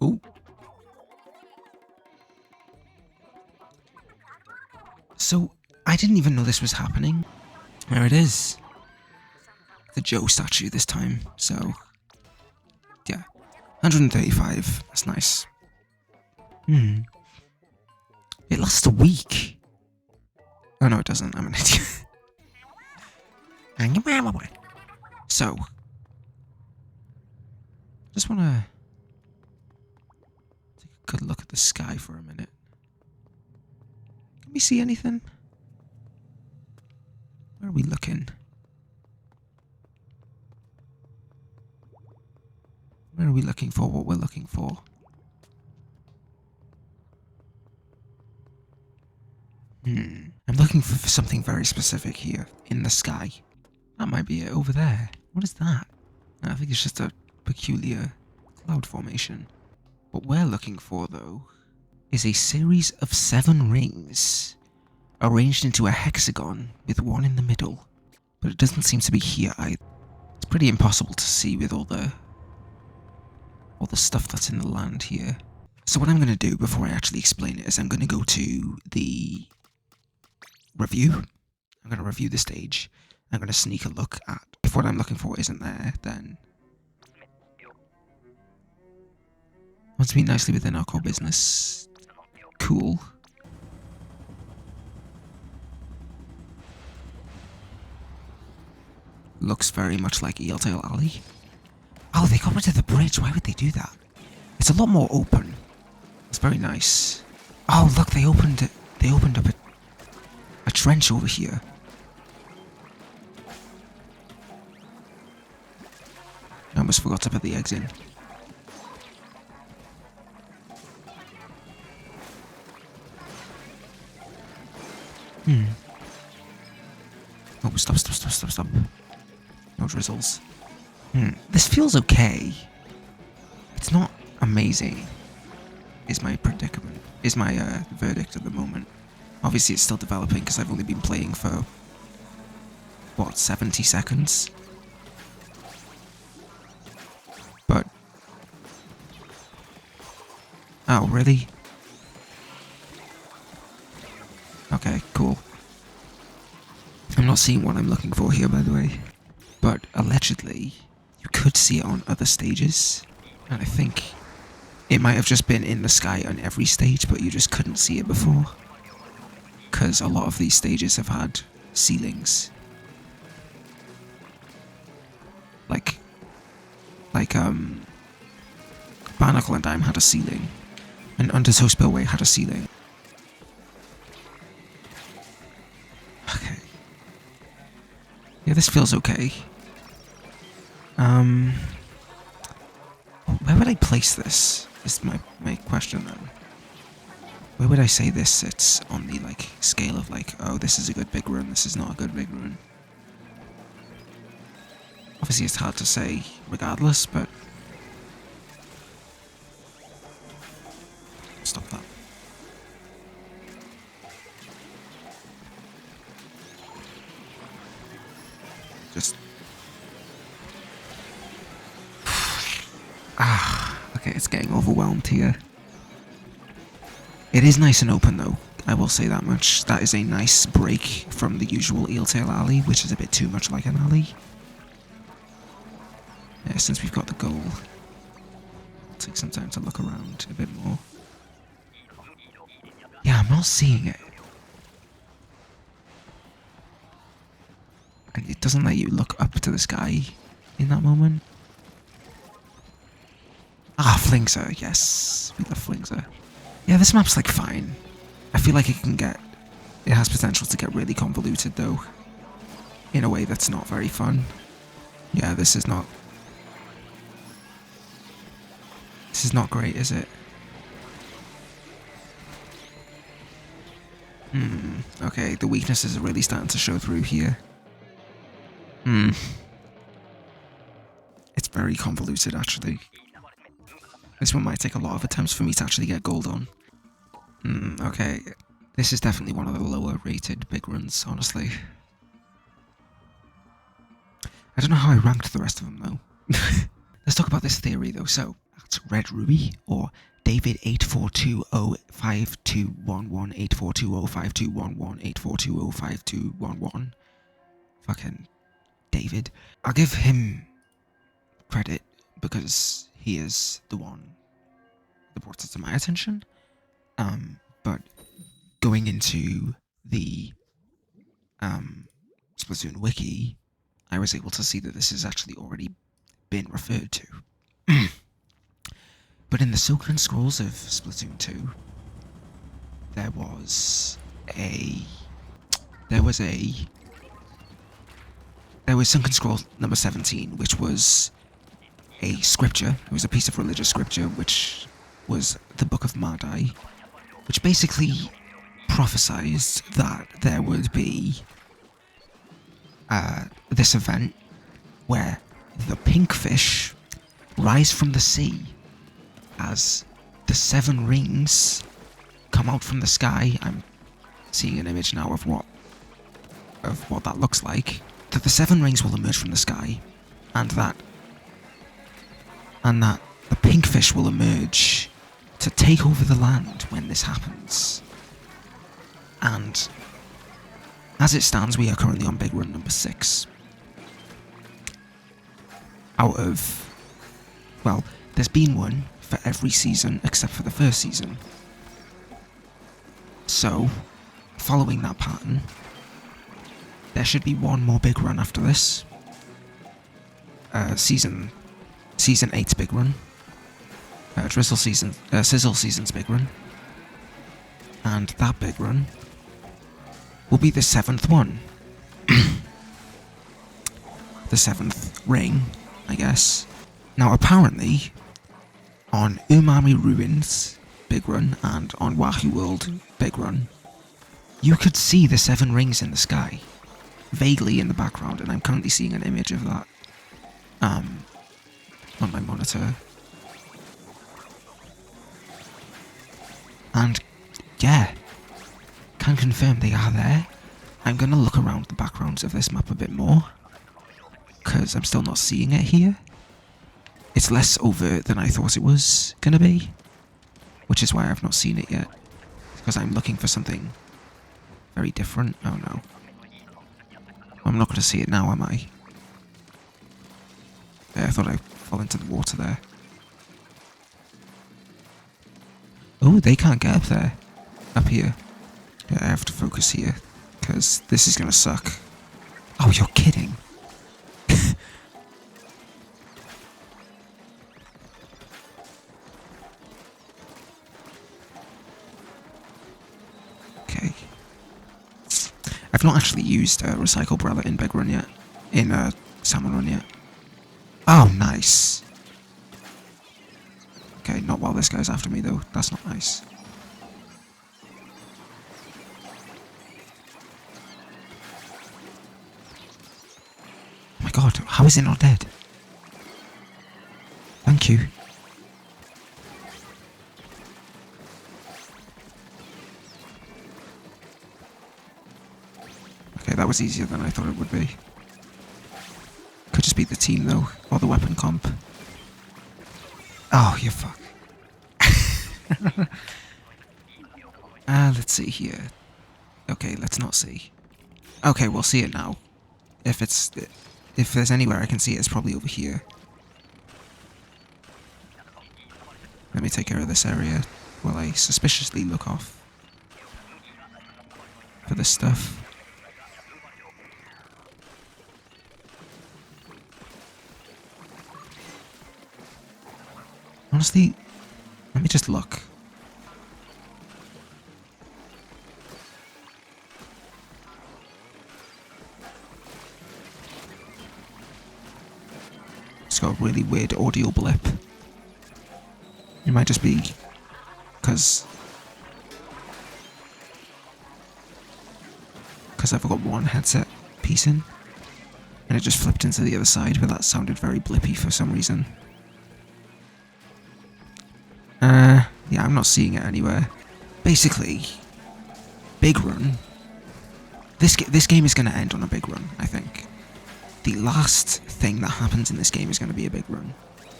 Oh. So, I didn't even know this was happening. There it is. The Joe statue this time, so... yeah. 135, that's nice. It lasts a week. Oh no, it doesn't, I'm an idiot. So... just wanna... take a good look at the sky for a minute. Can we see anything? Where are we looking? Where are we looking for what we're looking for? I'm looking for something very specific here, in the sky. That might be it over there. What is that? I think it's just a peculiar cloud formation. What we're looking for, though, is a series of 7 rings, arranged into a hexagon with one in the middle. But it doesn't seem to be here either. It's pretty impossible to see with all the stuff that's in the land here. So what I'm going to do before I actually explain it is I'm going to go to the review. I'm going to review the stage. I'm going to sneak a look at, if what I'm looking for isn't there, then wants to be nicely within our core business. Cool. Looks very much like Eeltail Alley. Oh, they got rid of the bridge. Why would they do that? It's a lot more open. It's very nice. Oh, look, they opened it. They opened up a trench over here. I almost forgot to put the eggs in. Oh, stop. No drizzles. This feels okay. It's not amazing, is my predicament. Is my verdict at the moment. Obviously it's still developing because I've only been playing for, what, 70 seconds? But... oh, really? Okay, cool. I'm not seeing what I'm looking for here, by the way. But allegedly, you could see it on other stages. And I think it might have just been in the sky on every stage, but you just couldn't see it before. Because a lot of these stages have had ceilings. Like Barnacle and Dime had a ceiling. And Undertow Spillway had a ceiling. Okay. Yeah, this feels okay. Where would I place this? Is my question then. Where would I say this sits on the scale of oh, this is a good big run, this is not a good big run? Obviously it's hard to say regardless, but stop that. Just okay, it's getting overwhelmed here. It is nice and open though, I will say that much. That is a nice break from the usual Eeltail Alley, which is a bit too much like an alley. Yeah, since we've got the goal, I'll take some time to look around a bit more. Yeah, I'm not seeing it. And it doesn't let you look up to the sky in that moment. Ah, Flingser, yes. We love Flingser. Yeah, this map's fine. I feel like it has potential to get really convoluted though. In a way that's not very fun. Yeah, this is not great, is it? Okay, the weaknesses are really starting to show through here. It's very convoluted actually. This one might take a lot of attempts for me to actually get gold on. Okay. This is definitely one of the lower rated big runs, honestly. I don't know how I ranked the rest of them though. Let's talk about this theory though. So, Red Ruby, or David 84205211 84205211 84205211. Fucking David. I'll give him credit because he is the one that brought it to my attention. But going into the Splatoon wiki, I was able to see that this has actually already been referred to. But in the Silken Scrolls of Splatoon 2, there was Sunken Scroll number 17, which was a scripture. It was a piece of religious scripture, which was the Book of Madai, which basically prophesized that there would be this event where the pink fish rise from the sea as the 7 rings come out from the sky. I'm seeing an image now of what that looks like. That the 7 rings will emerge from the sky, and that the pink fish will emerge to take over the land when this happens. And as it stands, we are currently on Big Run number 6. Out of, well, there's been one for every season except for the first season. So, following that pattern, there should be one more Big Run after this. Season 8's Big Run. Sizzle Season's Big Run. And that Big Run will be the 7th one. The 7th ring, I guess. Now apparently, on Umami Ruins Big Run and on Wahoo World Big Run, you could see the 7 rings in the sky, vaguely in the background, and I'm currently seeing an image of that on my monitor. And yeah, can confirm they are there. I'm gonna look around the backgrounds of this map a bit more, because I'm still not seeing it here. It's less overt than I thought it was gonna be, which is why I've not seen it yet, because I'm looking for something very different. Oh no. I'm not gonna see it now, am I? Yeah, I thought I fell into the water there. Oh, they can't get up there. Up here. Yeah, I have to focus here, because this is gonna suck. Oh, you're kidding. Okay. I've not actually used Recycle Brella in Big Run yet. In Salmon Run yet. Oh, nice. Okay, not while this guy's after me though. That's not nice. Oh my god, how is it not dead? Thank you. Okay, that was easier than I thought it would be. Could just be the team though, or the weapon comp. Oh, you fuck. Let's see here. Okay, let's not see. Okay, we'll see it now. If there's anywhere I can see it, it's probably over here. Let me take care of this area while I suspiciously look off for this stuff. Honestly, let me just look. It's got a really weird audio blip. It might just be because I've got one headset piece in, and it just flipped into the other side, but that sounded very blippy for some reason. Yeah, I'm not seeing it anywhere. Basically, Big Run. This game is going to end on a Big Run, I think. The last thing that happens in this game is going to be a Big Run.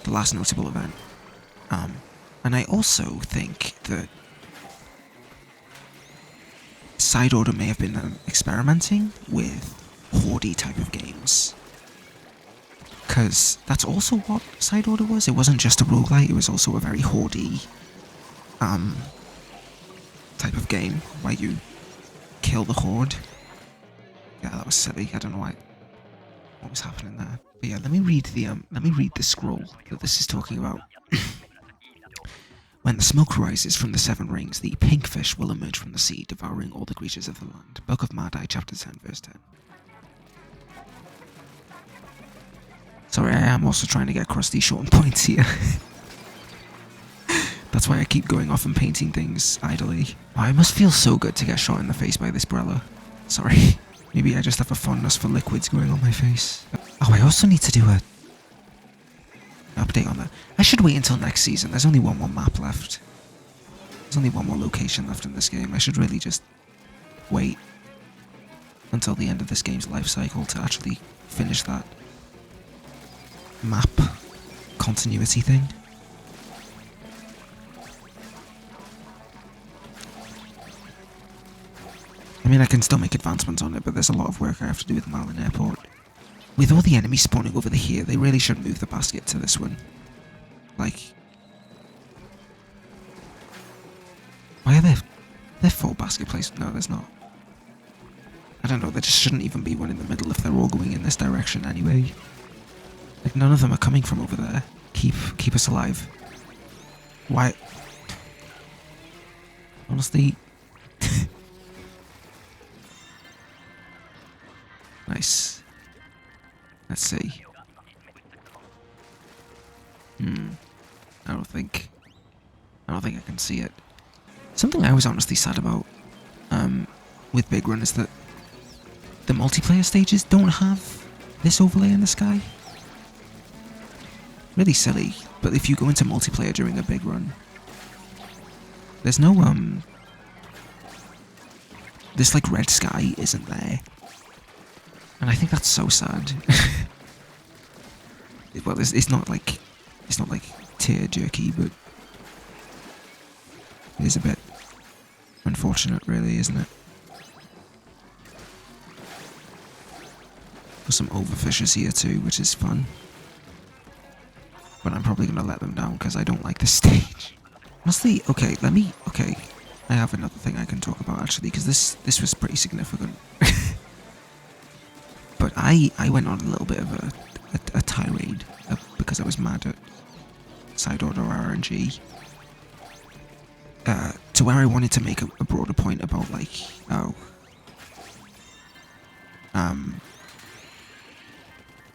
The last notable event. And I also think that Side Order may have been experimenting with horde type of games. Because that's also what Side Order was. It wasn't just a roguelite, it was also a very horde type of game where you kill the horde. Yeah, that was silly. I don't know what was happening there. But yeah, let me read the scroll that this is talking about. When the smoke rises from the seven rings, the pink fish will emerge from the sea, devouring all the creatures of the land. Book of Mad-Eye, chapter 10, verse 10. Sorry, I am also trying to get across these short points here. That's why I keep going off and painting things idly. Oh, it must feel so good to get shot in the face by this Brella. Sorry. Maybe I just have a fondness for liquids going on my face. Oh, I also need to do an update on that. I should wait until next season. There's only one more map left. There's only one more location left in this game. I should really just wait until the end of this game's life cycle to actually finish that map continuity thing. I mean, I can still make advancements on it, but there's a lot of work I have to do with Malin Airport. With all the enemies spawning over here, they really should move the basket to this one. Like, why are there 4 basket places? No, there's not. I don't know, there just shouldn't even be one in the middle if they're all going in this direction anyway. Like, none of them are coming from over there. Keep us alive. Why? Honestly. Nice. Let's see. I don't think I can see it. Something I was honestly sad about with Big Run is that the multiplayer stages don't have this overlay in the sky. Really silly, but if you go into multiplayer during a Big Run, there's no this like red sky isn't there. And I think that's so sad. Well, it's not like tear jerky, but it is a bit unfortunate, really, isn't it? There's some overfishes here too, which is fun. But I'm probably gonna let them down because I don't like this stage. Honestly, okay, I have another thing I can talk about actually, because this was pretty significant. But I went on a little bit of a tirade because I was mad at Side Order RNG. To where I wanted to make a broader point about like,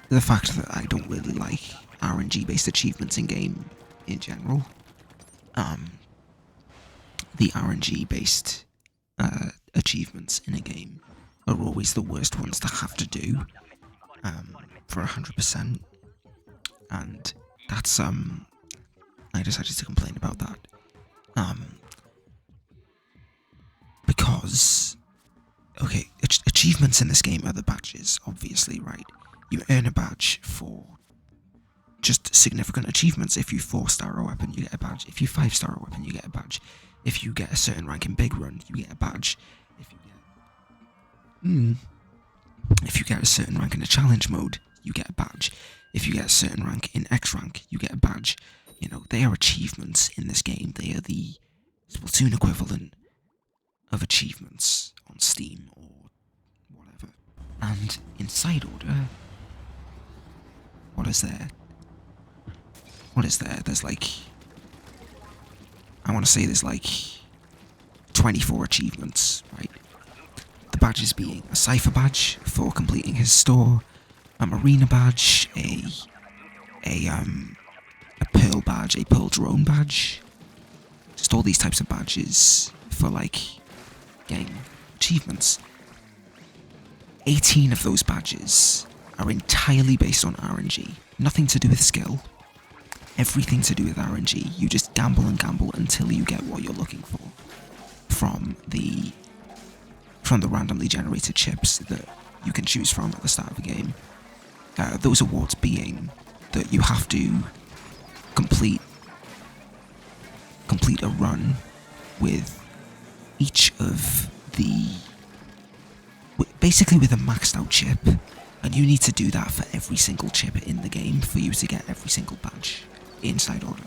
the fact that I don't really like RNG-based achievements in game in general. The RNG-based achievements in a game are always the worst ones to have to do for 100%, and that's I decided to complain about that because okay, achievements in this game are the badges, obviously, right? You earn a badge for just significant achievements. If you 4-star a weapon, you get a badge. If you 5-star a weapon, you get a badge. If you get a certain rank in Big Run, you get a badge. If you get a certain rank in a challenge mode, you get a badge. If you get a certain rank in X rank, you get a badge. You know, they are achievements in this game. They are the Splatoon equivalent of achievements on Steam or whatever. And in Side Order, what is there? There's like, I want to say there's like 24 achievements, right? The badges being a Cypher badge for completing his store, a Marina badge, a Pearl badge, a Pearl Drone badge. Just all these types of badges for like getting achievements. 18 of those badges are entirely based on RNG. Nothing to do with skill. Everything to do with RNG. You just gamble and gamble until you get what you're looking for from the randomly generated chips that you can choose from at the start of the game. Those awards being that you have to complete complete a run with each of the... basically with a maxed out chip, and you need to do that for every single chip in the game for you to get every single badge in side order.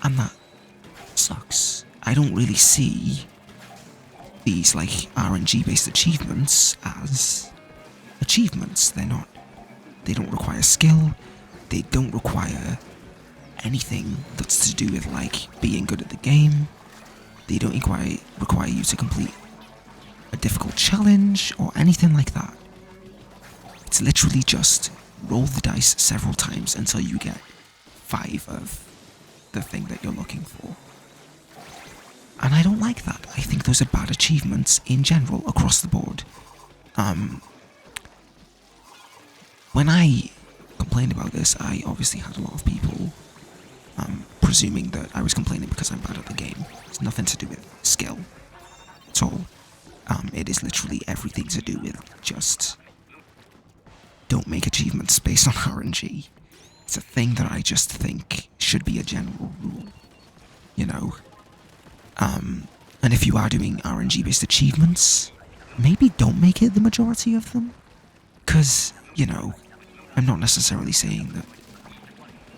And that sucks. I don't really see these like RNG based achievements as achievements. They don't require skill, they don't require anything that's to do with like being good at the game, they don't require you to complete a difficult challenge or anything like that. It's literally just roll the dice several times until you get 5 of the thing that you're looking for. And I don't like that. I think those are bad achievements in general across the board. When I complained about this, I obviously had a lot of people presuming that I was complaining because I'm bad at the game. It's nothing to do with skill at all. It is literally everything to do with just don't make achievements based on RNG. It's a thing that I just think should be a general rule, you know. And if you are doing RNG based achievements, maybe don't make it the majority of them. Because, you know, I'm not necessarily saying that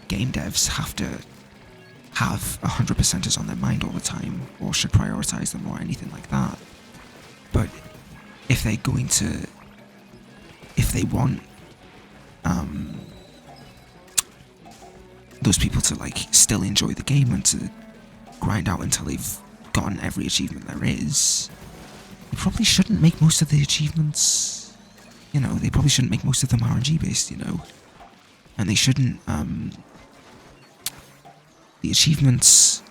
game devs have to have 100%ers on their mind all the time, or should prioritize them, or anything like that. But if they're going to, if they want those people to like still enjoy the game and to grind out until they've gotten every achievement there is, they probably shouldn't make most of the achievements, you know, they probably shouldn't make most of them RNG based, you know, and they shouldn't, the achievements,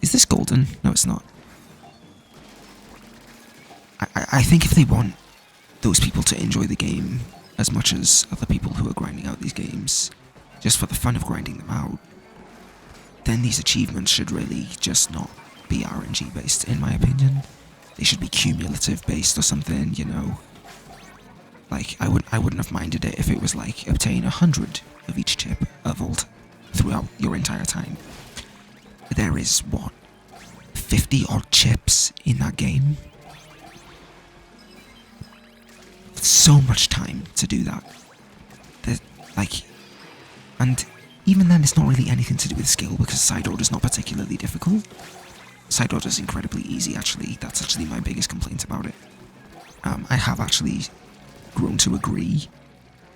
is this golden? No, it's not. I think if they want those people to enjoy the game as much as other people who are grinding out these games, just for the fun of grinding them out, then these achievements should really just not be RNG based, in my opinion. They should be cumulative based or something, you know. Like, I wouldn't have minded it if it was like, obtain 100 of each chip of Vault throughout your entire time. There is, what, 50 odd chips in that game? So much time to do that. And even then it's not really anything to do with skill, because side order's not particularly difficult. Side order's incredibly easy, actually. That's actually my biggest complaint about it. I have actually grown to agree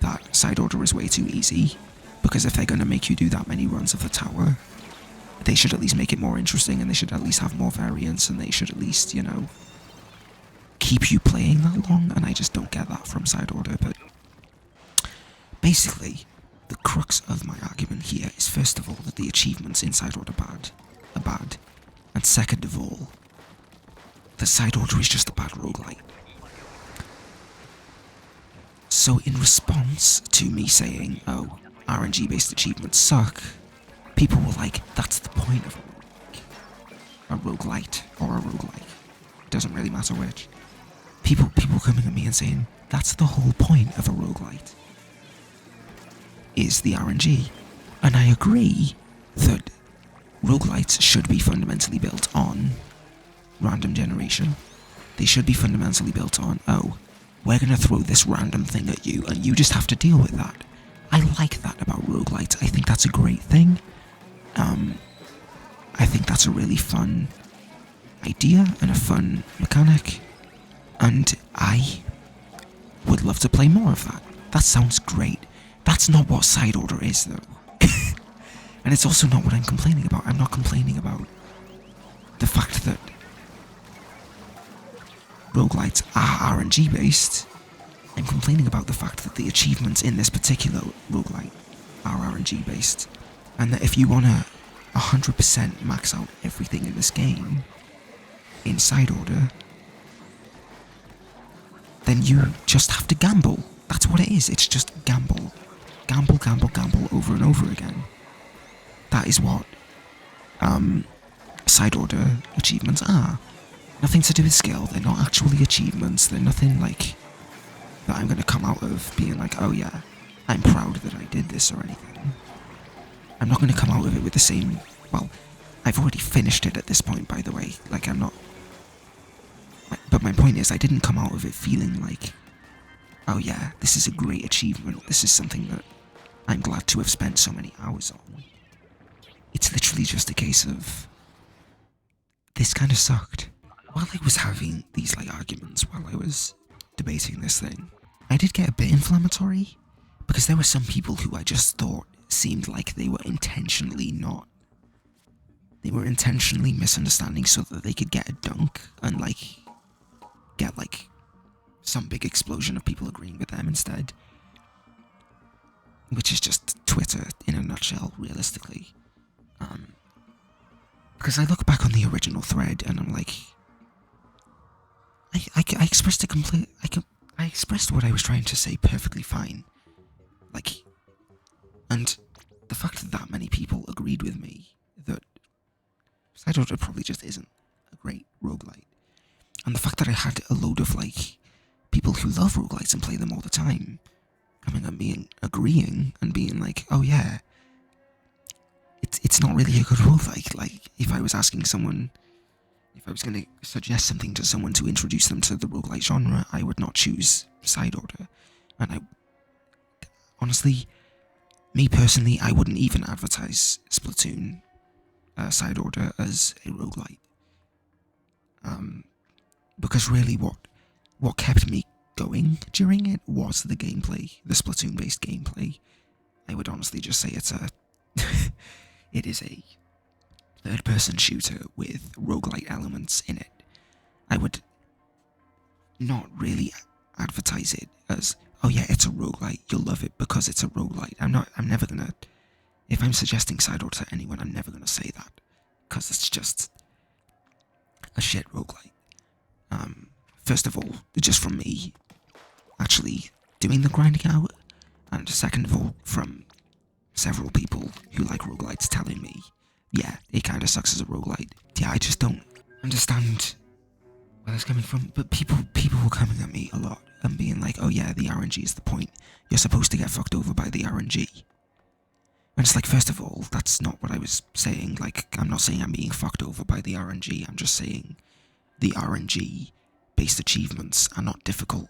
that side order is way too easy, because if they're going to make you do that many runs of the tower, they should at least make it more interesting, and they should at least have more variance, and they should at least, you know, keep you playing that long, and I just don't get that from side order. But basically, the crux of my argument here is, first of all, that the achievements in side order are bad, and second of all, that side order is just a bad roguelite. So in response to me saying, oh, RNG based achievements suck, people were like, that's the point of a roguelite or a roguelike. It doesn't really matter which. People coming at me and saying, that's the whole point of a roguelite, is the RNG. And I agree that roguelites should be fundamentally built on random generation. They should be fundamentally built on, oh, we're going to throw this random thing at you and you just have to deal with that. I like that about roguelites. I think that's a great thing. I think that's a really fun idea and a fun mechanic. And I would love to play more of that. That sounds great. That's not what side order is, though. And it's also not what I'm complaining about. I'm not complaining about the fact that roguelites are RNG based. I'm complaining about the fact that the achievements in this particular roguelite are RNG based. And that if you want to 100% max out everything in this game in side order, then you just have to gamble. That's what it is. It's just gamble. Gamble, gamble, gamble over and over again. That is what side order achievements are. Nothing to do with skill. They're not actually achievements. They're nothing like that I'm going to come out of being like, oh yeah, I'm proud that I did this or anything. I'm not going to come out of it with the same Well, I've already finished it at this point, by the way. Like, I'm not... But my point is, I didn't come out of it feeling like, oh yeah, this is a great achievement. This is something that I'm glad to have spent so many hours on. It's literally just a case of, this kind of sucked. While I was having these like arguments, while I was debating this thing, I did get a bit inflammatory, because there were some people who I just thought seemed like they were intentionally not. They were intentionally misunderstanding so that they could get a dunk and like get like some big explosion of people agreeing with them instead. Which is just Twitter in a nutshell, realistically. Because I look back on the original thread and I'm like, I expressed a complete, I expressed what I was trying to say perfectly fine. Like, and the fact that many people agreed with me that Side Order probably just isn't a great roguelite. And the fact that I had a load of like people who love roguelites and play them all the time coming at me and agreeing and being like, oh yeah, it's not really a good roguelike. Like, if I was asking someone, if I was going to suggest something to someone to introduce them to the roguelite genre, I would not choose Side Order. And I, honestly, me personally, I wouldn't even advertise Splatoon Side Order as a roguelite. Because really what kept me going during it was the gameplay, the Splatoon-based gameplay. I would honestly just say it's a... it is a third-person shooter with roguelite elements in it. I would not really advertise it as, oh yeah, it's a roguelite, you'll love it because it's a roguelite. I'm never gonna... If I'm suggesting Side Order to anyone, I'm never gonna say that. Because it's just a shit roguelite. First of all, just from me actually doing the grinding out, and second of all, from several people who like roguelites telling me, yeah, it kind of sucks as a roguelite. Yeah, I just don't understand where that's coming from. But people were coming at me a lot and being like, oh yeah, the RNG is the point. You're supposed to get fucked over by the RNG. And it's like, first of all, that's not what I was saying. Like, I'm not saying I'm being fucked over by the RNG. I'm just saying the RNG-based achievements are not difficult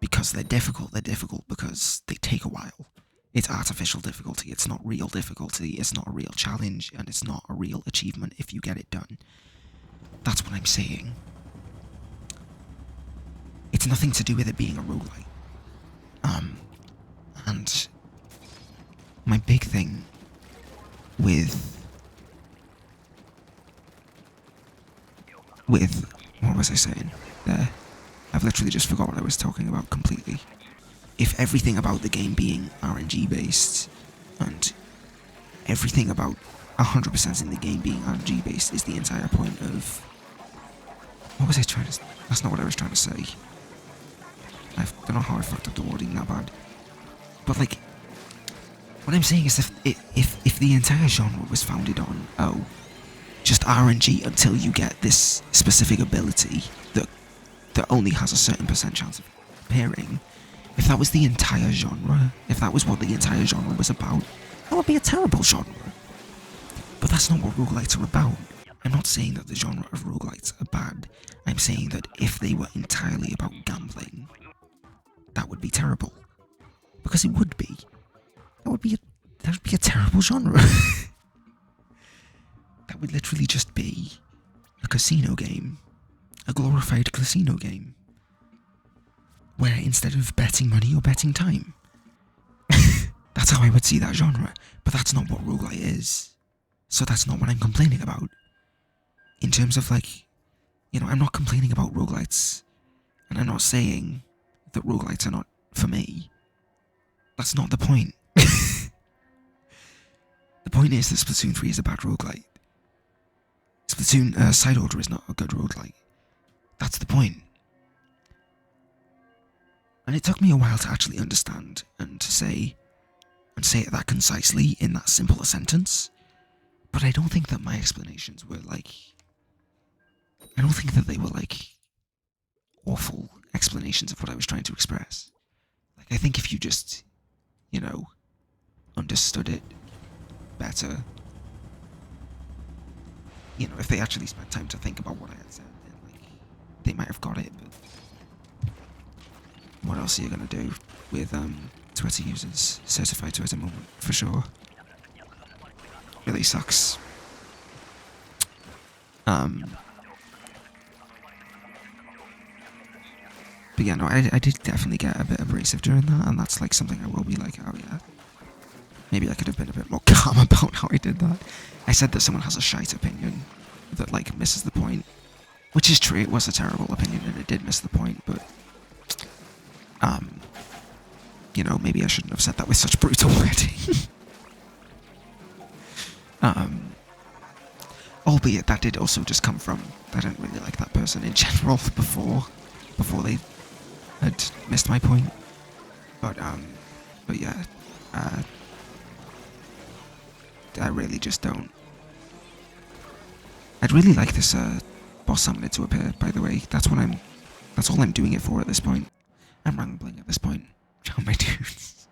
because they're difficult. They're difficult because they take a while. It's artificial difficulty. It's not real difficulty. It's not a real challenge, and it's not a real achievement if you get it done. That's what I'm saying. It's nothing to do with it being a roguelite. And my big thing with what was I saying there? I've literally just forgot what I was talking about completely. If everything about the game being RNG based and everything about 100% in the game being RNG based is the entire point of... What was I trying to... That's not what I was trying to say. I don't know how I fucked up the wording that bad. But like, what I'm saying is if the entire genre was founded on, oh, just RNG until you get this specific ability that only has a certain % chance of appearing, if that was the entire genre, if that was what the entire genre was about, that would be a terrible genre. But that's not what roguelites are about. I'm not saying that the genre of roguelites are bad. I'm saying that if they were entirely about gambling, that would be terrible. Because it would be. That would be a terrible genre. That would literally just be a casino game. A glorified casino game. Where instead of betting money, you're betting time. That's how I would see that genre. But that's not what roguelite is. So that's not what I'm complaining about. In terms of like, you know, I'm not complaining about roguelites. And I'm not saying that roguelites are not for me. That's not the point. The point is that Splatoon 3 is a bad roguelite. Splatoon Side Order is not a good roguelite. That's the point. And it took me a while to actually understand and to say it that concisely in that simple a sentence. But I don't think that my explanations were like... I don't think that they were like awful explanations of what I was trying to express. Like, I think if you just, you know, understood it better, you know, if they actually spent time to think about what I had said, then, like, they might have got it, but what else are you gonna do with, Twitter users? Certified Twitter moment, for sure. Really sucks. But yeah, no, I did definitely get a bit abrasive during that, and that's like something I will be like, oh yeah, maybe I could have been a bit more calm about how I did that. I said that someone has a shite opinion that like misses the point, which is true. It was a terrible opinion and it did miss the point, but you know, maybe I shouldn't have said that with such brutal wording. Albeit that did also just come from I didn't really like that person in general before they had missed my point. But yeah, I really just don't. I'd really like this boss summoner to appear. By the way, that's all I'm doing it for at this point. I'm rambling at this point. Oh my dudes.